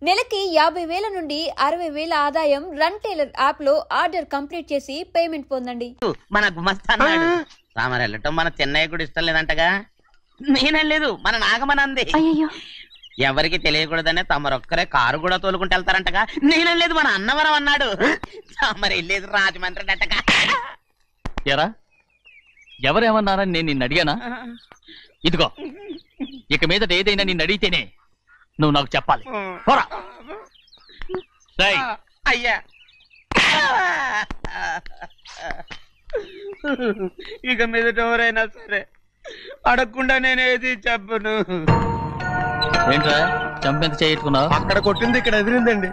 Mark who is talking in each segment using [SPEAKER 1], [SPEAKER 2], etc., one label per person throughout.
[SPEAKER 1] నెలకి 50,000 నుండి 60,000 ఆదాయం రన్ టైలర్ యాప్ లో ఆర్డర్ కంప్లీట్ చేసి పేమెంట్ పొందండి.
[SPEAKER 2] మన గుమస్తాన్నాడు రామర్ వెళ్ళటం మన చెన్నై కూడా ఇష్టం లేదంటగా. నేనేం లేదు, మన నాగమనంది. ఎవరికి తెలియకూడదనే తమరొక్కరే కారు కూడా తోలుకుంటూ వెళ్తారంటగా. నేనేం లేదు, మన అన్నవరం అన్నాడు. తమరు వెళ్ళేది రాజమండ్రి అంటగా.
[SPEAKER 3] ఎరా ఎవరేమన్నారని నేను నిన్ను అడిగానా? ఇదిగో ఇక మీదట ఏదైనా నిన్ను అడిగితేనే నువ్వు నాకు చెప్పాలి.
[SPEAKER 2] అయ్యా ఇక మీదట ఎవరైనా సరే అడగకుండా నేనేది చెప్పను.
[SPEAKER 3] ఏంట్రా చంపెంత చేయించుకున్నావు?
[SPEAKER 4] అక్కడ కొట్టింది ఇక్కడ ఎదిరిందండి.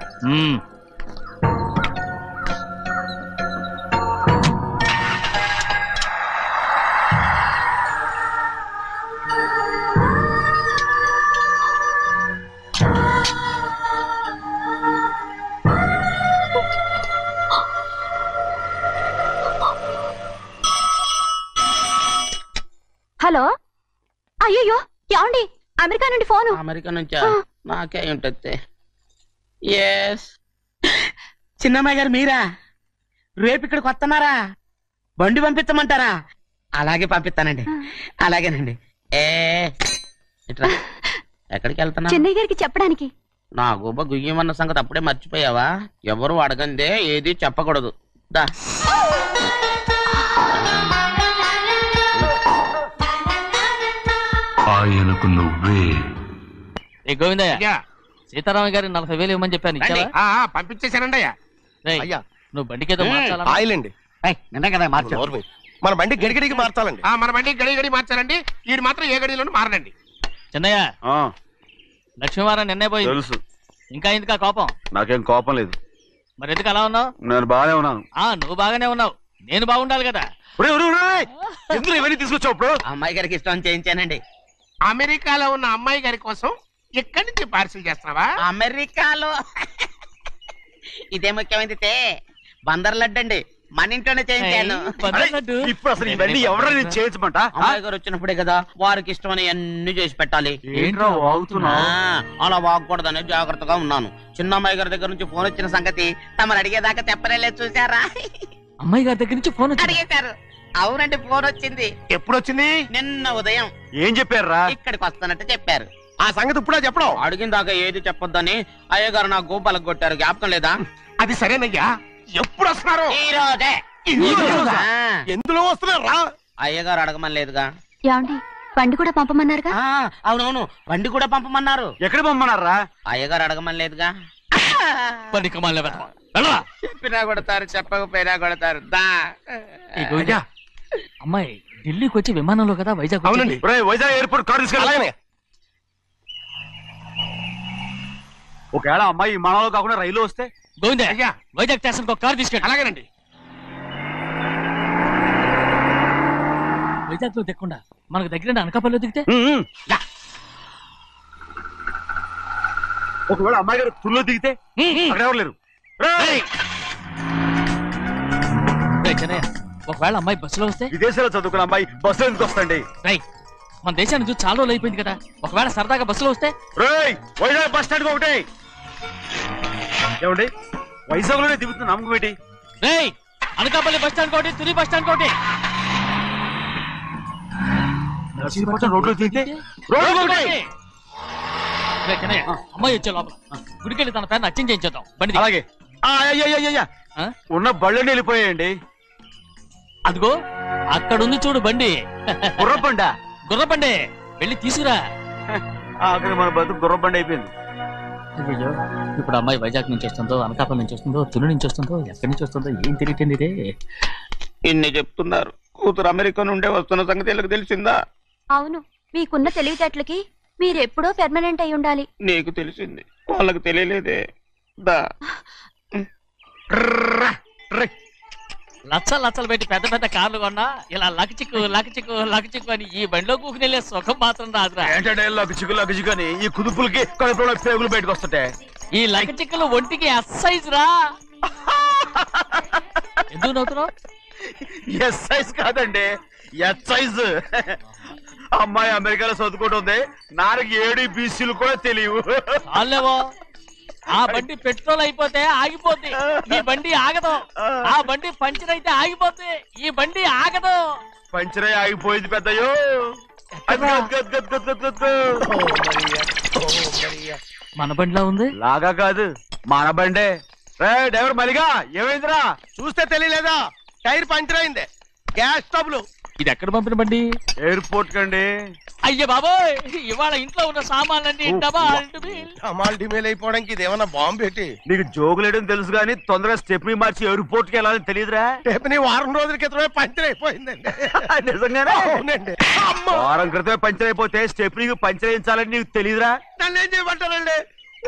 [SPEAKER 5] హలో, అయ్యో ఏమండి? అమెరికా నుండి ఫోను.
[SPEAKER 2] అమెరికా నుంచా? నాకే ఉంటుంది. చిన్నమ్మాయి గారు మీరా? రేపు ఇక్కడికి వస్తున్నారా? బండి పంపిస్తామంటారా? అలాగే పంపిస్తానండి. అలాగేనండి. ఎక్కడికి వెళ్తున్నా?
[SPEAKER 5] చెన్నై గారికి చెప్పడానికి.
[SPEAKER 2] నా గుబ్బ గుయ్యమన్న సంగతి అప్పుడే మర్చిపోయావా? ఎవరు అడగందే ఏది చెప్పకూడదు. దా
[SPEAKER 6] ఆయనకు నువ్వే.
[SPEAKER 3] గోవిందయ్య, సీతారామయ్య గారి 40,000 ఇవ్వమని చెప్పాను, ఇచ్చావా?
[SPEAKER 4] పంపించేశానండి అయ్యా.
[SPEAKER 3] నువ్వు బండికేదో మార్చాలా?
[SPEAKER 4] ఆయిల్ అండి.
[SPEAKER 3] నిన్న కదా మార్చారు.
[SPEAKER 4] మన బండి గడిగడికి మార్చాలండి. మన బండి గడిగడి మార్చాలండి. వీడు మాత్రం ఏ గడిలోనూ మారనండి.
[SPEAKER 3] చిన్నయ్య, లక్ష్మీవారం నిన్నే పోయింది.
[SPEAKER 7] తెలుసు.
[SPEAKER 3] ఇంకా ఎందుకా కోపం?
[SPEAKER 7] నాకేం కోపం లేదు.
[SPEAKER 3] మరి ఎందుకు అలా ఉన్నావు?
[SPEAKER 7] నేను బాగానే ఉన్నాను.
[SPEAKER 3] నువ్వు బాగానే ఉన్నావు, నేను బాగుండాలి కదా.
[SPEAKER 4] ఎందుకు ఇవన్నీ తీసుకొచ్చావు?
[SPEAKER 2] అమ్మాయి గారికి ఇష్టం చేయించానండి.
[SPEAKER 4] అమెరికాలో ఉన్న అమ్మాయి గారి కోసం ఎక్కడి నుంచి పార్సిల్ చేస్తున్నావా?
[SPEAKER 2] అమెరికాలో ఇదే ముఖ్యమైనది. బందర్ లడ్డు అండి, మన ఇంట్లోనే చేయించాను.
[SPEAKER 7] ఇప్పుడు అసలు ఇవన్నీ ఎవరైనా చేయించమంట?
[SPEAKER 2] అమ్మాయి గారు వచ్చినప్పుడే కదా వారికి ఇష్టమని అన్ని చేసి పెట్టాలి. అలా వాగకూడదని జాగ్రత్తగా ఉన్నాను. చిన్న అమ్మాయి గారి దగ్గర నుంచి ఫోన్ వచ్చిన సంగతి తమరు అడిగేదాకా చెప్పలేదు. చూసారా?
[SPEAKER 3] అమ్మాయి గారి దగ్గర నుంచి ఫోన్
[SPEAKER 2] అడిగేశారు. అవునండి, ఫోన్ వచ్చింది.
[SPEAKER 4] ఎప్పుడు వచ్చింది?
[SPEAKER 2] నిన్న ఉదయం.
[SPEAKER 7] ఏం చెప్పారా?
[SPEAKER 2] ఇక్కడికి వస్తానంటే చెప్పారు.
[SPEAKER 4] ఆ సంగతి ఇప్పుడే చెప్పడం.
[SPEAKER 2] అడిగిన దాకా ఏది చెప్పొద్దని అయ్యగారు నా గోపాలకు కొట్టారు. జ్ఞాపకం లేదా?
[SPEAKER 4] అది సరేనయ్యా. ఎప్పుడు వస్తున్నారు?
[SPEAKER 2] ఈ రోజే.
[SPEAKER 4] ఎందులో వస్తున్నారా?
[SPEAKER 2] అయ్యగారు అడగమని లేదుగా.
[SPEAKER 5] ఏమండి, బండి కూడా పంపమన్నారుగా?
[SPEAKER 2] అవునవును, బండి కూడా పంపమన్నారు.
[SPEAKER 7] ఎక్కడ పంపమన్నారా?
[SPEAKER 2] అయ్యగారు అడగమని లేదుగా. చెప్పినా కొడతారు, చెప్పకపోయినా కొడతారు.
[SPEAKER 3] అమ్మాయి ఢిల్లీకి వచ్చి విమానంలో కదా వైజాగ్.
[SPEAKER 4] అవునండి,
[SPEAKER 7] వైజాగ్ ఎయిర్పోర్ట్ కార్ తీసుకెళ్ళాలి. ఒకవేళ అమ్మాయి విమానంలో కాకుండా రైలు వస్తే?
[SPEAKER 3] గోవింద, వైజాగ్ స్టేషన్ కార్ తీసుకెళ్ళి.
[SPEAKER 4] అలాగేనండి.
[SPEAKER 3] వైజాగ్ లో దిక్కుండా మనకు దగ్గర అనకాపల్లిలో దిగితే?
[SPEAKER 7] ఒకవేళ అమ్మాయి గారు తుల్లో దిగితే? అక్కడ ఎవరు లేరు.
[SPEAKER 3] ఒకవేళ అమ్మాయి బస్సులో వస్తే?
[SPEAKER 7] విదేశాల్లో చదువుకున్న అమ్మాయి బస్సులో ఎందుకు వస్తండి?
[SPEAKER 3] మన దేశాన్ని చూసి చాలా రోజులు అయిపోయింది కదా. ఒకవేళ సరదాగా బస్సులో వస్తే?
[SPEAKER 7] వైజాగ్ బస్ స్టాండ్ ఒకటి. ఏమండి, వైజాగ్ లోనే దిగుతున్న నమ్మకం ఏంటి?
[SPEAKER 3] అనకాపల్లి బస్ స్టాండ్ కోటి, తుని బస్ స్టాండ్ కోటి.
[SPEAKER 7] రోడ్లో దిగితే
[SPEAKER 3] అమ్మాయి వచ్చే లోపల గుడికెళ్ళి తన పేరుని అచ్చం చేయించేద్దాం బండి.
[SPEAKER 7] అలాగే. ఉన్న బళ్ళని వెళ్ళిపోయాయండి.
[SPEAKER 3] అదిగో అక్కడుంది చూడు బండి.
[SPEAKER 7] గుర్రబండ.
[SPEAKER 3] గుర్రబండి, వెళ్ళి తీసుకురా.
[SPEAKER 7] అక్కడ మన బతుకు గుర్రబండి అయిపోయింది.
[SPEAKER 3] అయ్యో, ఇప్పుడు అమ్మాయి వైజాగ్ నుంచి వస్తుందో, అనకాపల్లి నుంచి వస్తుందో, తుని నుంచి వస్తుందో, ఎక్కడి నుంచి వస్తుందో ఏం తెలియటండి. ఇదే
[SPEAKER 2] ఇన్ని చెప్తున్నారు. కూతురు అమెరికా నుండే వస్తున్న సంగతి వీళ్ళకి తెలిసిందా?
[SPEAKER 5] అవును, మీకున్న తెలివితేటలకి మీరెప్పుడో పెర్మనెంట్ అయి ఉండాలి.
[SPEAKER 2] నీకు తెలిసింది, వాళ్ళకి తెలియలేదే.
[SPEAKER 3] లచ్చలు పెట్టి పెద్ద పెద్ద కార్లు కొన్నా ఇలా లకచిక్కు లకచిక్కు లకచిక్కు అని ఈ బండిలో కూకుని వెళ్ళే సుఖం మాత్రం రాదురా.
[SPEAKER 7] ఏంటంటే లకచిక్కు అని ఈ కుదుపులకి కడుపులో పేగులు బయటకు వస్తుంటే
[SPEAKER 3] ఈ లకచిక్కులు ఒంటికి ఎక్సైజ్ రా. ఎందుకు నవ్వుతున్నావు?
[SPEAKER 7] ఎక్సైజ్ కాదండి, ఎక్సైజ్. అమ్మాయి అమెరికాలో చదువుకుంటుంది, నాకు 7 BCలు కూడా తెలియవు.
[SPEAKER 3] ఆ బండి పెట్రోల్ అయిపోతే ఆగిపోద్ది, ఈ బండి ఆగదు. ఆ బండి పంచర్ అయితే ఆగిపోద్ది, ఈ బండి ఆగదు.
[SPEAKER 7] పంచరే ఆగిపోయింది పెద్దయ్యో.
[SPEAKER 3] మన బండిలా ఉంది.
[SPEAKER 7] లాగా కాదు మన బండే. డ్రైవర్ మలిగా ఏమైందిరా?
[SPEAKER 4] చూస్తే తెలియలేదా? టైర్ పంచర్ అయింది. గ్యాస్ స్టవ్లు.
[SPEAKER 3] ఇది ఎక్కడ పంపిన బండి?
[SPEAKER 7] ఎయిర్పోర్ట్ కండి.
[SPEAKER 3] అయ్య బాబోయ్, ఇవాళ ఇంట్లో ఉన్న సామాన్లన్నీ డబాల్
[SPEAKER 4] డిమేల్ అయిపోవడానికి ఇదేమన్నా బాంబు పెట్టి.
[SPEAKER 7] నీకు జోగులేయడం తెలుసు కానీ తొందరగా స్టెప్ని మార్చి ఎయిర్పోర్ట్ కి వెళ్ళాలని తెలియదురా?
[SPEAKER 4] స్టెప్ని వారం రోజుల క్రితమే పంచర్ అయిపోయిందండి.
[SPEAKER 7] నిజంగానే?
[SPEAKER 4] అవునండి.
[SPEAKER 7] వారం క్రితమే పంచర్ అయిపోతే స్టెప్నీకి పంచర్ వేయించాలని నీకు తెలియదురా?
[SPEAKER 4] నన్ను ఏం చేయమంటారండి?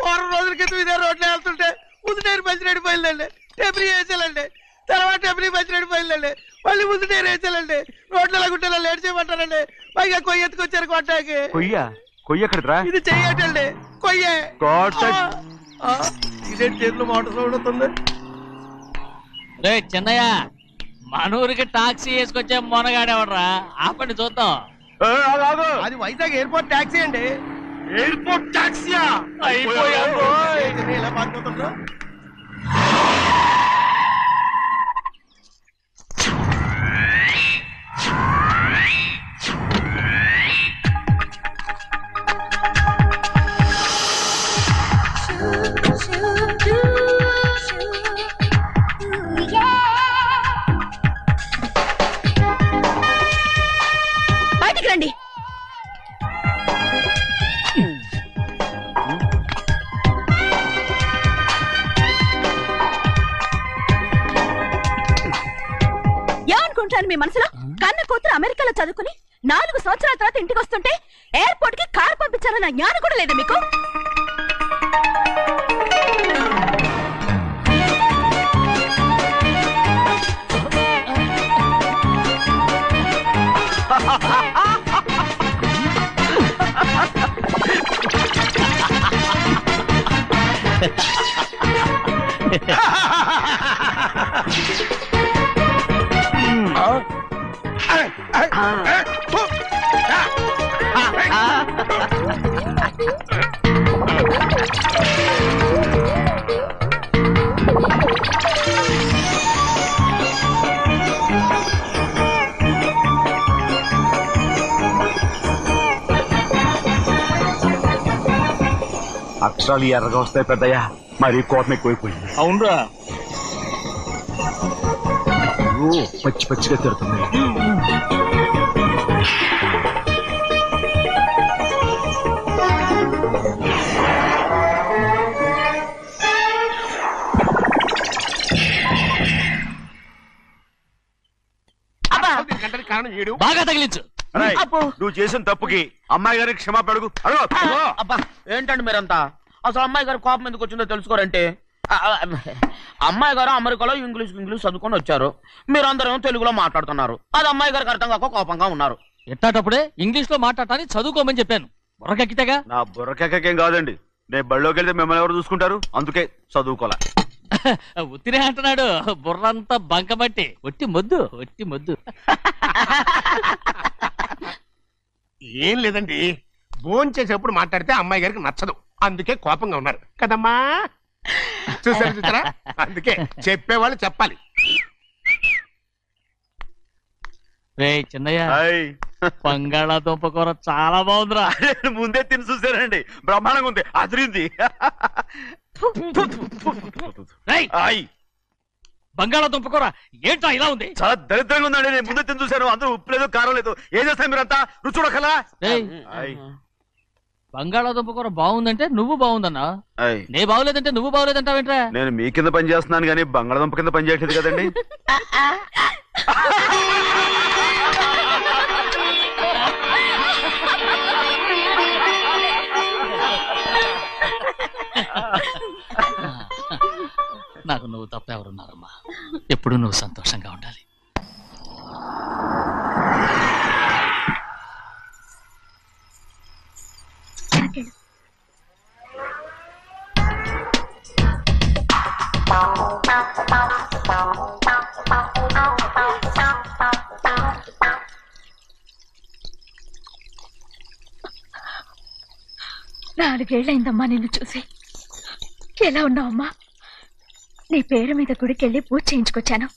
[SPEAKER 4] వారం రోజుల క్రితం ఇదే రోడ్లో వెళ్తుంటే ముందు టైర్ పంచర్ అయిపోయిందండి. స్టెప్ని వేసాలండి. తర్వాత స్టెప్ని పంచర్ అయిపోయిందండి. మళ్ళీ ముందు టైర్ వేసాలండి. రోడ్లు ఎలాగుంటే లేట్ చేయమంటారండి. పైగా కొయ్య ఎత్తుకొచ్చారు కొట్టాకి.
[SPEAKER 7] కొయ్య ఎక్కడిరా?
[SPEAKER 4] ఇది చెయ్యటండి. కొయ్యే. ఇదే టైర్లు మోటార్ సౌండ్ అవుతుంది.
[SPEAKER 3] రే చిన్నయ్య, మనూరికి టాక్సీ వేసుకొచ్చే మొనగాడేవడరా? ఆపండి చూద్దాం.
[SPEAKER 4] అది వైజాగ్ ఎయిర్పోర్ట్ టాక్సీ అండి.
[SPEAKER 7] ఎయిర్పోర్ట్ టాక్సీయా?
[SPEAKER 4] ఇలా పారిపోతుండ్రు.
[SPEAKER 5] బయటికి రండి. ఏమనుకుంటాను మీ మనసులో? కన్న కూతురు అమెరికాలో చదువుకుని 4 సంవత్సరాల తర్వాత ఇంటికి వస్తుంటే ఎయిర్పోర్ట్ కి కారు పంపించాలన్న జ్ఞానం కూడా లేదా మీకు?
[SPEAKER 7] అక్షరాలు ఎర్రగా వస్తాయి పెద్దయ్యా. మరి కోపం ఎక్కువైపోయింది.
[SPEAKER 3] అవునరా,
[SPEAKER 7] పచ్చి పచ్చిగా తిడుతుంది.
[SPEAKER 3] బాగా తగిలించు.
[SPEAKER 7] నువ్వు చేసిన తప్పుకి అమ్మాయి గారికి క్షమాపణ అడుగు.
[SPEAKER 2] అబ్బా ఏంటండి మీరంతా? అసలు అమ్మాయి గారు కోపం ఎందుకు వచ్చిందో తెలుసుకోరంటే, అమ్మాయి గారు అమెరికాలో ఇంగ్లీష్ చదువుకొని వచ్చారు. మీరందరూ తెలుగులో మాట్లాడుతున్నారు. అది అమ్మాయి గారికి అర్థం కాక కోపంగా ఉన్నారు.
[SPEAKER 3] ఎట్టాటప్పుడే ఇంగ్లీష్ లో మాట్లాడటానికి చదువుకోమని చెప్పాను. బుర్రకెక్కితేగా.
[SPEAKER 7] నా బుర్రకేకేం కాదండి. నేను బళ్ళోకి వెళ్తే మిమ్మల్ని ఎవరు చూసుకుంటారు? అందుకే చదువుకోలే.
[SPEAKER 3] ఉత్తిరే అంటున్నాడు. బుర్రంతా బంకబట్టి ఒట్టి మొద్దు.
[SPEAKER 4] ఏం లేదండి, భోజనం చేసేప్పుడు మాట్లాడితే అమ్మాయి గారికి నచ్చదు. అందుకే కోపంగా ఉన్నారు కదమ్మా. చూసారా? అందుకే చెప్పేవాళ్ళు చెప్పాలి.
[SPEAKER 3] రే చిన్నయ్య, బంగాళాదుంప కూర చాలా బాగుందిరా.
[SPEAKER 7] ముందే తిని చూసారండి, బ్రహ్మాండంగా ఉంది, అదిరింది.
[SPEAKER 3] బంగాళాదుంప కూర ఏంటా ఇలా ఉంది?
[SPEAKER 7] చాలా దరిద్రంగా ఉందండి. నేను ముందే తిని చూశాను. అందరూ ఉప్పు లేదు, కారం లేదు. ఏం చేస్తాను మీరంతా? రుచి చూడకలా.
[SPEAKER 3] బంగాళాదుంప కూర బాగుందంటే నువ్వు బాగుందన్నా, నే బాగులేదంటే నువ్వు బాగులేదంటావేంట్రా?
[SPEAKER 7] నేను మీ కింద పని చేస్తున్నాను కానీ బంగాళాదుంప కింద పని చేయట్లేదు కదండి.
[SPEAKER 3] నాకు నువ్వు తప్ప ఎవరున్నారమ్మా? ఎప్పుడు నువ్వు సంతోషంగా ఉండాలి.
[SPEAKER 5] నాలుగేళ్లైందమ్మా నిన్ను చూసి. ఎలా ఉన్నావమ్మా? నీ పేరు మీద గుడికెళ్ళి పూజ చేయించుకొచ్చాను.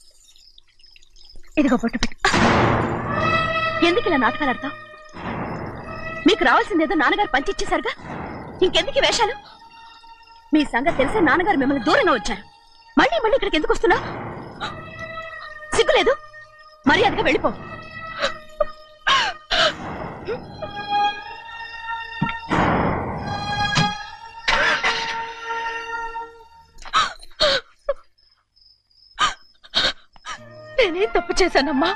[SPEAKER 5] ఇదిగో బొట్టు పెట్టు. ఎందుకు ఇలా నాటకాలు ఆడతావు? మీకు రావాల్సిందేదో నాన్నగారు పంచిచ్చేశారుగా, ఇంకెందుకు వేషాలు? మీ సంగతి తెలిసే నాన్నగారు మిమ్మల్ని దూరంగా వచ్చారు. మళ్ళీ మళ్ళీ ఇక్కడికి ఎందుకు వస్తున్నావు? సిగ్గులేదు? మర్యాదగా వెళ్ళిపో. నేనేం తప్పు చేశానమ్మా?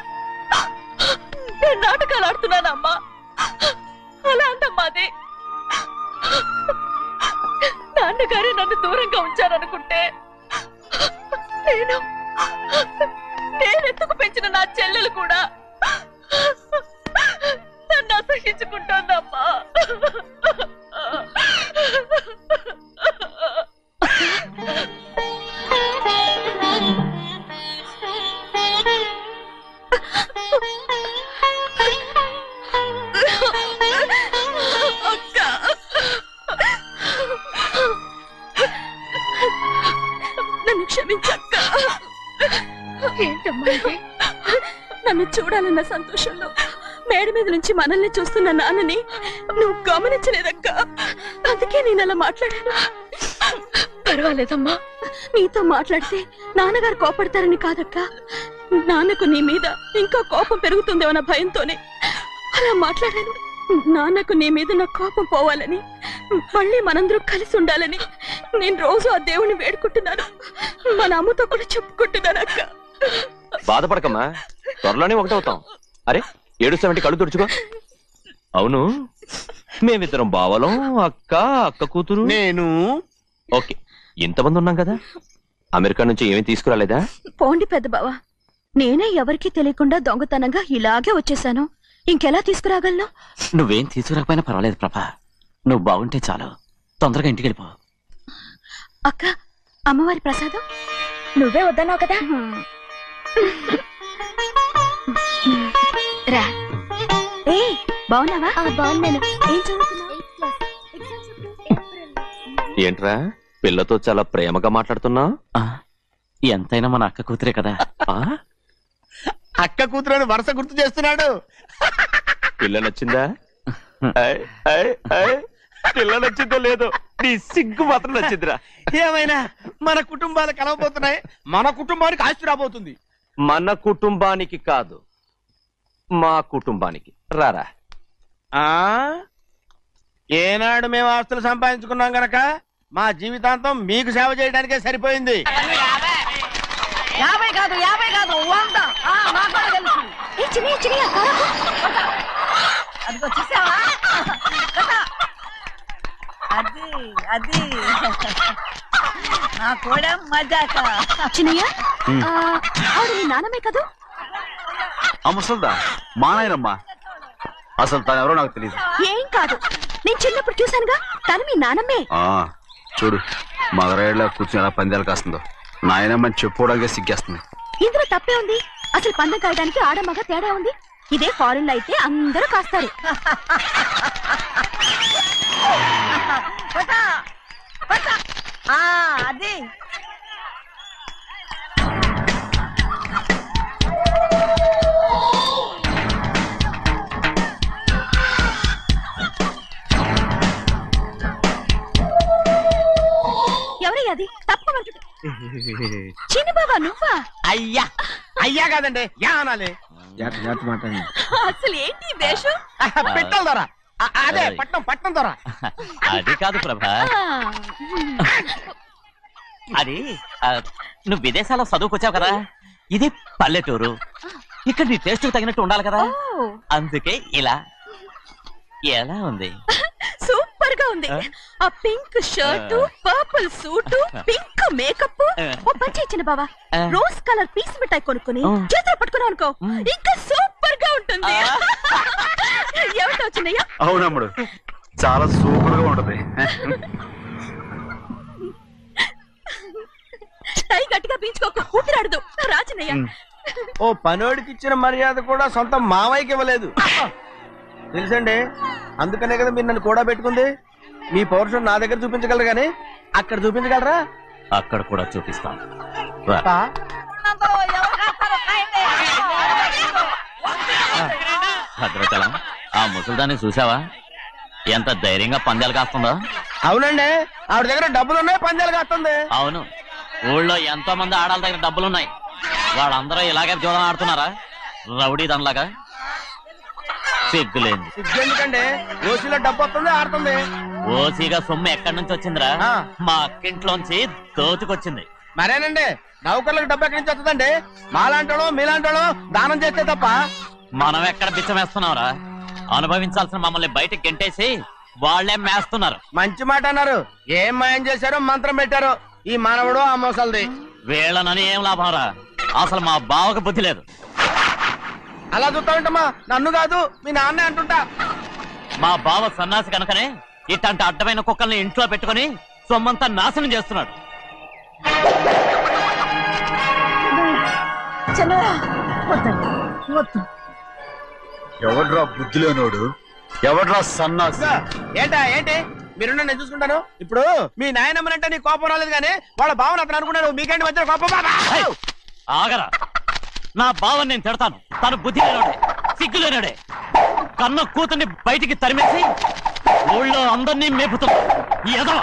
[SPEAKER 5] నేను నాటకాలు ఆడుతున్నానమ్మా. అలా అందమ్మా అది. నాన్నగారే నన్ను దూరంగా ఉంచారనుకుంటే నేనెత్తుకు పెంచిన నా చెల్లెలు కూడా నన్ను అసహించుకుంటోందమ్మా. నన్ను క్షమించక్క. ఏంటమ్మా ఇది? నన్ను చూడాలన్న సంతోషంలో మేడ మీద నుంచి మనల్ని చూస్తున్న నాన్నని నువ్వు గమనించలేదక్క. అందుకే నేను అలా మాట్లాడాను. పర్వాలేదమ్మా, నీతో మాట్లాడితే నాన్నగారు కోపడతారని కాదక్క. నాన్నకు నీ మీద ఇంకా కోపం పెరుగుతుందేమన్న భయంతోనే అలా మాట్లాడాను. నాన్నకు నీ మీద నా కోపం పోవాలని, మళ్ళీ మనందరం కలిసి ఉండాలని నేను రోజు ఆ దేవుని వేడుకుంటున్నాను. మన అమ్మతో కూడా చెప్పుకుంటున్నాను అక్క.
[SPEAKER 6] బాధపడకమ్మా, త్వరలోనే ఒకటవుతాం. అరే ఏడుస్తామంటే కళ్ళు తుడుచుకో. అవును, మేమిద్దరం బావలం, అక్క కూతురు,
[SPEAKER 4] నేను.
[SPEAKER 6] ఓకే, ఇంతమంది ఉన్నాం కదా. అమెరికా నుంచి ఏమీ తీసుకురాలేదా?
[SPEAKER 5] పోండి పెద్ద బావా, నేనే ఎవరికీ తెలియకుండా దొంగతనంగా ఇలాగే వచ్చేసాను. ఇంకెలా తీసుకురాగలను?
[SPEAKER 3] నువ్వేం తీసుకురాకపోయినా పర్వాలేదు ప్రభా, నువ్వు బాగుంటే చాలు. తొందరగా ఇంటికి వెళ్ళిపో.
[SPEAKER 5] అక్క, అమ్మవారి ప్రసాదం నువ్వే వద్దన్నావు కదా. రా. ఏ బాగున్నావా? బాగున్నాను. ఏం చదువుతున్నావు?
[SPEAKER 6] ఏంట్రా పిల్లతో చాలా ప్రేమగా మాట్లాడుతున్నావు?
[SPEAKER 3] ఎంతైనా మన అక్క కూతురే కదా.
[SPEAKER 4] అక్క కూతురు వరుస గుర్తు చేస్తున్నాడు.
[SPEAKER 6] పిల్ల నచ్చిందా? పిల్ల నచ్చిందో లేదో, నీ సిగ్గు మాత్రం నచ్చిందిరా.
[SPEAKER 4] ఏమైనా మన కుటుంబాలు కలవబోతున్నాయి. మన కుటుంబానికి ఆస్తి రాబోతుంది.
[SPEAKER 6] మన కుటుంబానికి కాదు, మా కుటుంబానికి. రారా.
[SPEAKER 4] ఏనాడు మేము ఆస్తులు సంపాదించుకున్నాం గనక మా జీవితాంతం మీకు సేవ చేయడానికే సరిపోయింది.
[SPEAKER 5] 50 కాదు 100.
[SPEAKER 8] అది నా కూడా మజాక.
[SPEAKER 5] చిన్నయ్య, ఆవిడ మీ నాన్నమే కదా?
[SPEAKER 7] ముసల్దా మా నాయనమ్మా. అసలు తను ఎవరో నాకు తెలియదు.
[SPEAKER 5] ఏం కాదు, నేను చిన్నప్పుడు చూశానుగా, తను మీ నాన్నమ్మే.
[SPEAKER 7] చూడు మగరాయిలా కూర్చుని ఎలా పందాలు కాస్తుందో. నాయనమ్మని చెప్పుకోవడానికి సిగ్గేస్తుంది.
[SPEAKER 5] ఇందులో తప్పే ఉంది? అసలు పందెం కాయడానికి ఆడమగ తేడా ఉంది. ఇదే ఫారెన్ లో అయితే అందరూ కాస్తారు.
[SPEAKER 8] అది
[SPEAKER 5] ఎవరయ్యా అది? తప్పమంటు చిన్ని బాబా, నువ్వా?
[SPEAKER 4] అయ్యా అయ్యా కాదండి, యా అనాలి.
[SPEAKER 5] అసలు ఏంటి వేషం?
[SPEAKER 4] పెట్టాలి దొర. అదే పట్నం దొర.
[SPEAKER 3] అది కాదు ప్రభా, అది నువ్వు విదేశాల్లో చదువుకొచ్చావు కదా, ఇది పల్లెటూరు. ఇక్కడ నీ టేస్ట్ తగినట్టు ఉండాలి కదా, అందుకే ఇలా. ఎలా ఉంది?
[SPEAKER 5] సూపర్ గా ఉంది. ఆ pink shirt, purple suit, pink makeup. ఓ పని ఇచ్చిన బావా, రోజ్ కలర్ పీస్ మిఠాయి కొనుక్కుని చేతిలో పట్టుకున్నావు అనుకో, ఇంకా సూపర్ గా ఉంటుంది. ఏమిటో చిన్నయ్య?
[SPEAKER 7] అవునమ్ముడు, చాలా సూపర్ గా ఉంటది.
[SPEAKER 5] టై గట్టిగా పీంచుకోకు, ఊపిరాడదు. రా చిన్నయ్య.
[SPEAKER 4] ఓ పనోడికి ఇచ్చిన మర్యాద కూడా సొంత మావయ్యకి ఇవ్వలేదు తెలుసండి. అందుకనే కదా మీరు నన్ను కూడా పెట్టుకుంది. మీ పౌరుషం నా దగ్గర చూపించగలరు కానీ అక్కడ చూపించగలరా?
[SPEAKER 3] అక్కడ కూడా చూపిస్తాను. భద్రాచలం, ఆ ముసలిదాన్ని చూసావా? ఎంత ధైర్యంగా పందాలు కాస్తుందో.
[SPEAKER 4] అవునండి, ఆవిడ దగ్గర డబ్బులున్నాయి, పందాలు కాస్తుంది.
[SPEAKER 3] అవును, ఊళ్ళో ఎంతో మంది ఆడాళ్ళ దగ్గర డబ్బులున్నాయి. వాళ్ళందరూ ఇలాగే జూదం ఆడుతున్నారా? రౌడీ దానిలాగా. సిగ్గులేంది.
[SPEAKER 4] ఎందుకండి ఓసీలో డబ్బు వస్తుంది, ఆడుతుంది.
[SPEAKER 3] ఓసీగా సొమ్ము ఎక్కడి నుంచి వచ్చిందిరా? మా అక్కింట్లోంచి దోచుకొచ్చింది.
[SPEAKER 4] మరేనండి, నౌకర్లకు డబ్బు ఎక్కడి నుంచి వస్తుందండి? మాలాంటోళ్ళు మీలాంటోళ్ళు దానం చేస్తే తప్ప.
[SPEAKER 3] మనం ఎక్కడ బిచ్చం వేస్తున్నావురా? అనుభవించాల్సిన మమ్మల్ని బయటకు గెంటేసి వాళ్లే మేస్తున్నారు.
[SPEAKER 4] మంచి మాట అన్నారు. ఏం మాయం చేశారో మంత్రం పెట్టారు ఈ మానవుడు ఆ మోసల్ది.
[SPEAKER 3] వీళ్ళనని ఏం లాభం రా? అసలు మా బావకు బుద్ధి లేదు.
[SPEAKER 4] అలా చూస్తా ఉంటామా? నన్ను కాదు, మీ నాన్నే అంటుంటా.
[SPEAKER 3] మా బావ సన్నాసి కనుకనే ఇట్లాంటి అడ్డమైన కుక్కల్ని ఇంట్లో పెట్టుకుని సొమ్మంతా నాశనం చేస్తున్నాడు.
[SPEAKER 7] ఎవడ్రా బుద్ధిలోనోడు? ఎవడ్రా సన్నాసి?
[SPEAKER 4] ఏంటి మీరు నేను చూసుకుంటాను. ఇప్పుడు మీ నాయనమ్మనంటే నీ కోపం రాలేదు కానీ వాళ్ళ బావన అతను అనుకున్నాడు. మీకేంటి మధ్య కోపం?
[SPEAKER 3] ఆగరా, నా బావని నేను తిడతాను. తను బుద్ధి లేనాడే, సిగ్గు లేనాడే. కన్న కూతుర్ని బయటికి తరిమేసి ఊళ్ళో అందరినీ మేపుతున్నా. ఎదవ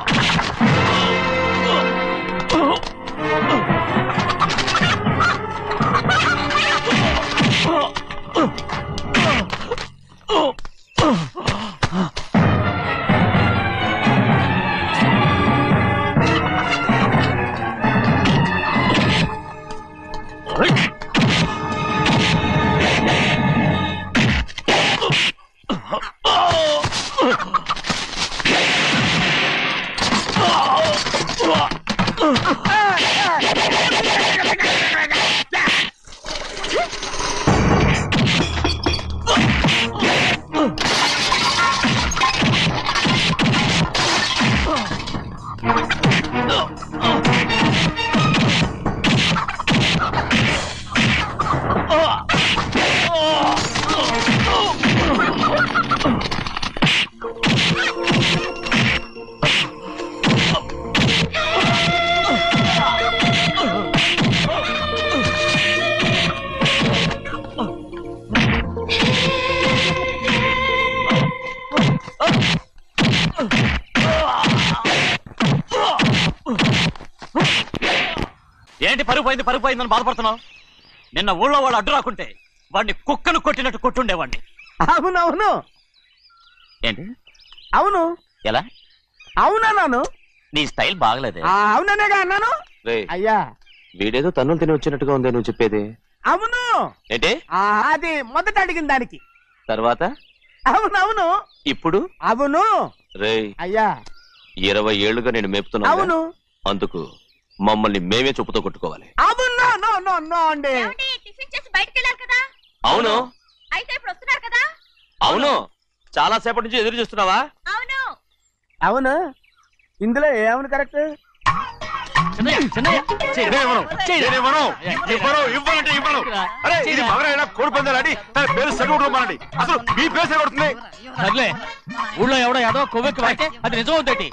[SPEAKER 3] ఏంటి పరుగు పోయిందని బాధపడుతున్నావు? నిన్న ఊళ్ళో వాడు అడ్డు రాకుంటే వాడిని కుక్కను కొట్టినట్టు కొట్టుండేవాడిని.
[SPEAKER 4] అవునవును.
[SPEAKER 3] ఏంటి?
[SPEAKER 4] అవును.
[SPEAKER 3] ఎలా?
[SPEAKER 4] అవునన్నాను.
[SPEAKER 3] నీ స్టైల్ బాగలేదే.
[SPEAKER 4] అవుననేగా అన్నాను. అయ్యా,
[SPEAKER 6] వీడేదో తన్నులు తిని వచ్చినట్టుగా ఉంది నువ్వు చెప్పేది.
[SPEAKER 4] అవును.
[SPEAKER 6] ఏంటి?
[SPEAKER 4] అది మొదట అడిగిన దానికి.
[SPEAKER 6] తర్వాత
[SPEAKER 4] అవునవును.
[SPEAKER 6] ఇప్పుడు
[SPEAKER 4] అవును.
[SPEAKER 6] రే
[SPEAKER 4] అయ్యా,
[SPEAKER 6] 20 ఏళ్లుగా నేను మేపుతున్నా.
[SPEAKER 4] అవును.
[SPEAKER 6] అందుకు మమ్మల్ని మేమే చెప్పుతో కొట్టుకోవాలి.
[SPEAKER 4] అండి.
[SPEAKER 5] టిఫిన్ చేసి బయటికి వెళ్ళారు కదా?
[SPEAKER 6] అవును.
[SPEAKER 5] అయితే ఇప్పుడు వస్తున్నారు కదా?
[SPEAKER 6] అవును. చాలా సేపటి నుంచి ఎదురు చూస్తున్నావా?
[SPEAKER 5] అవును.
[SPEAKER 4] అవును. ఇందులో ఏమని కరెక్ట్?
[SPEAKER 3] ఊళ్ళో ఎవడో ఏదో కొవ్వెక్కి వాడితే అది నిజం అవుతాయి.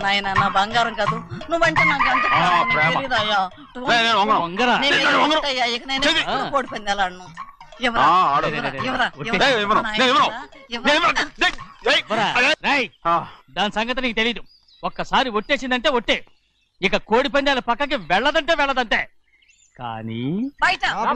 [SPEAKER 8] నాయన నా బంగారం కాదు, నువ్వంటే నాకు ఎంత కోడి పందాలను.
[SPEAKER 3] దాని సంగతి నీకు తెలీదు. ఒక్కసారి ఒట్టేసిందంటే ఒట్టే. ఇక కోడి పందాల పక్కకి వెళ్ళదంటే వెళ్ళదంటే. కానీ
[SPEAKER 8] బయట 20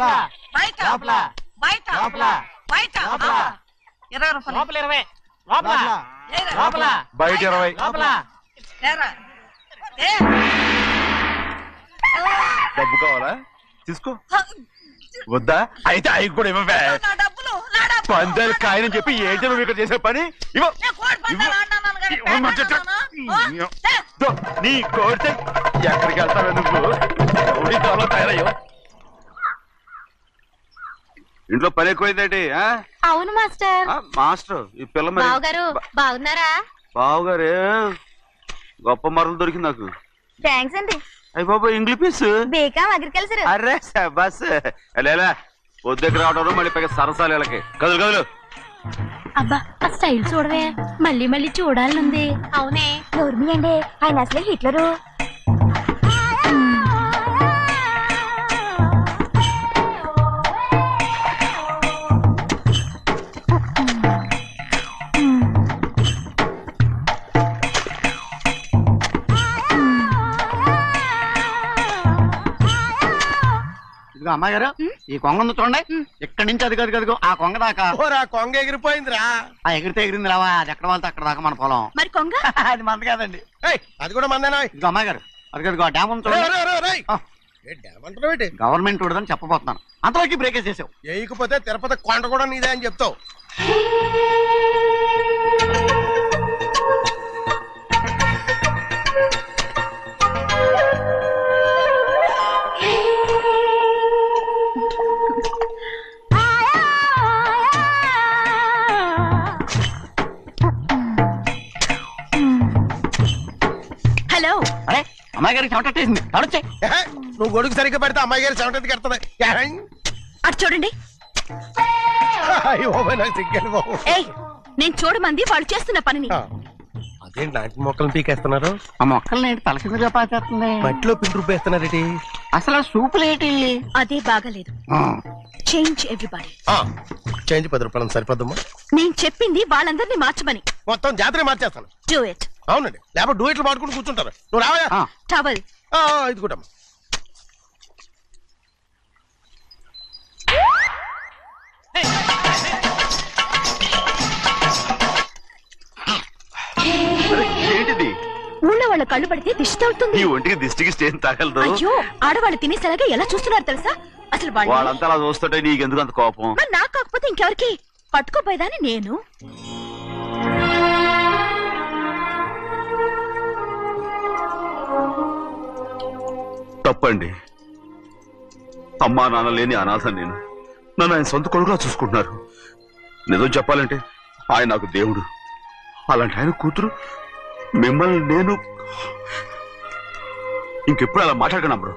[SPEAKER 7] డబ్బు కావాలా? తీసుకో. వద్దా? అయితే అవి కూడా ఇవ్వవే. పందాలు కాయని చెప్పి ఏంటి నువ్వు ఇక్కడ చేసే పని? నీ కోరితే ఎక్కడికి వెళ్తావే నువ్వు? తయారయ్యో. ఇంట్లో పని ఎక్కువైందేంటి?
[SPEAKER 5] అవును మాస్టర్.
[SPEAKER 7] మాస్టర్, ఈ పిల్ల మరి
[SPEAKER 5] బావగారు బాగున్నారా?
[SPEAKER 7] బావుగారే, గొప్ప మరలు దొరికింది నాకు.
[SPEAKER 5] థ్యాంక్స్ అండి.
[SPEAKER 7] అయ్యి బాబు, ఇంగ్లీష్
[SPEAKER 5] బీకామ్ అగ్రికల్చర్.
[SPEAKER 7] అరే బస్ లేలా పొద్దుకి రావడం మళ్ళీ పైగా సరసాలు వీళ్ళకి. కదులు కదులు.
[SPEAKER 5] అబ్బా ఆ స్టైల్ చూడవే, మళ్ళీ మళ్ళీ చూడాలనుంది.
[SPEAKER 9] అవునే నోర్మి అండి, ఆయన అసలే హిట్లరు.
[SPEAKER 4] ఇదిగో అమ్మాయి గారు, ఈ కొంగ ఉంది చూడండి, ఇక్కడి నుంచి అది కదిగో ఆ కొంగ దాకా. ఆ కొంగ ఎగిరిపోయిందిరా. ఆ ఎగిరితే ఎగిరింది రావా, అది ఎక్కడ వాళ్ళతో అక్కడ దాకా మన పొలం.
[SPEAKER 5] మరి కొంగ
[SPEAKER 4] అది మంద కాదండి, అది కూడా మందేనా. ఇదిగో అమ్మాయి గారు, అది కదిగో డ్యామ్ ఉంది చూడండి. గవర్నమెంట్ ఉండదని చెప్పబోతున్నాను, అంతలోకి బ్రేక్ వేసేసావు. వేయకపోతే తిరుపతి కొండ కూడా నీదే అని చెప్తావు.
[SPEAKER 5] హలో,
[SPEAKER 4] అరే అమ్మాయి గారికి చెమటేసింది, తడొచ్చే. నువ్వు గొడుగు సరిగ్గా పెడితే అమ్మాయి గారి చెమటెత్తి కడుతుంది.
[SPEAKER 5] అటు చూడండి. ఏయ్, నేను చూడమంది వాళ్ళు చేస్తున్న పనిని.
[SPEAKER 4] అదేంటి నాటి మొక్కలను పీకేస్తున్నారు? ఆ మొక్కల్ని తలకిందుగా పాచేస్తుంది. మట్టిలో పిండి రూపేస్తున్నారేటి? అసలు సూపులేటి?
[SPEAKER 5] అదే బాగలేదు. Change everybody.
[SPEAKER 4] చేంజ్ 10 రూపాయలు సరిపోద్దమ్మా.
[SPEAKER 5] నేను చెప్పింది వాళ్ళందరినీ మార్చమని.
[SPEAKER 4] మొత్తం జాతర మార్చేస్తాను.
[SPEAKER 5] Do it.
[SPEAKER 4] అవునండి, లేకపోతే డూయిట్లు పాడుకుంటూ కూర్చుంటారు. నువ్వు రావా?
[SPEAKER 5] టవల్
[SPEAKER 4] ఇది కూడా
[SPEAKER 7] ఏంటిది?
[SPEAKER 5] ఊళ్ళో వాళ్ళ కళ్ళు పడితే దిష్టి తగులుతుంది.
[SPEAKER 7] ఈ ఒంటికి దిష్టికి స్టేన్ తగలదు.
[SPEAKER 5] అయ్యో, ఆడవాళ్ళు తినేసరిగా ఎలా చూస్తున్నారు తెలుసా? అసలు
[SPEAKER 7] వాళ్ళంతా అలా చూస్తుంటే నీకెందుకు అంత కోపం?
[SPEAKER 5] మరి నాకు కాకపోతే ఇంకెవరికి? పట్టుకోపోయేదాన్ని నేను.
[SPEAKER 7] తప్పండి, అమ్మా నాన్న లేని అనాథ నేను. నన్ను ఆయన సొంత కొడుకులా చూసుకుంటున్నారు. నిజం చెప్పాలంటే ఆయన నాకు దేవుడు. అలాంటి ఆయన కూతురు మిమ్మల్ని నేను ఇంకెప్పుడు అలా మాట్లాడగలను బ్రో.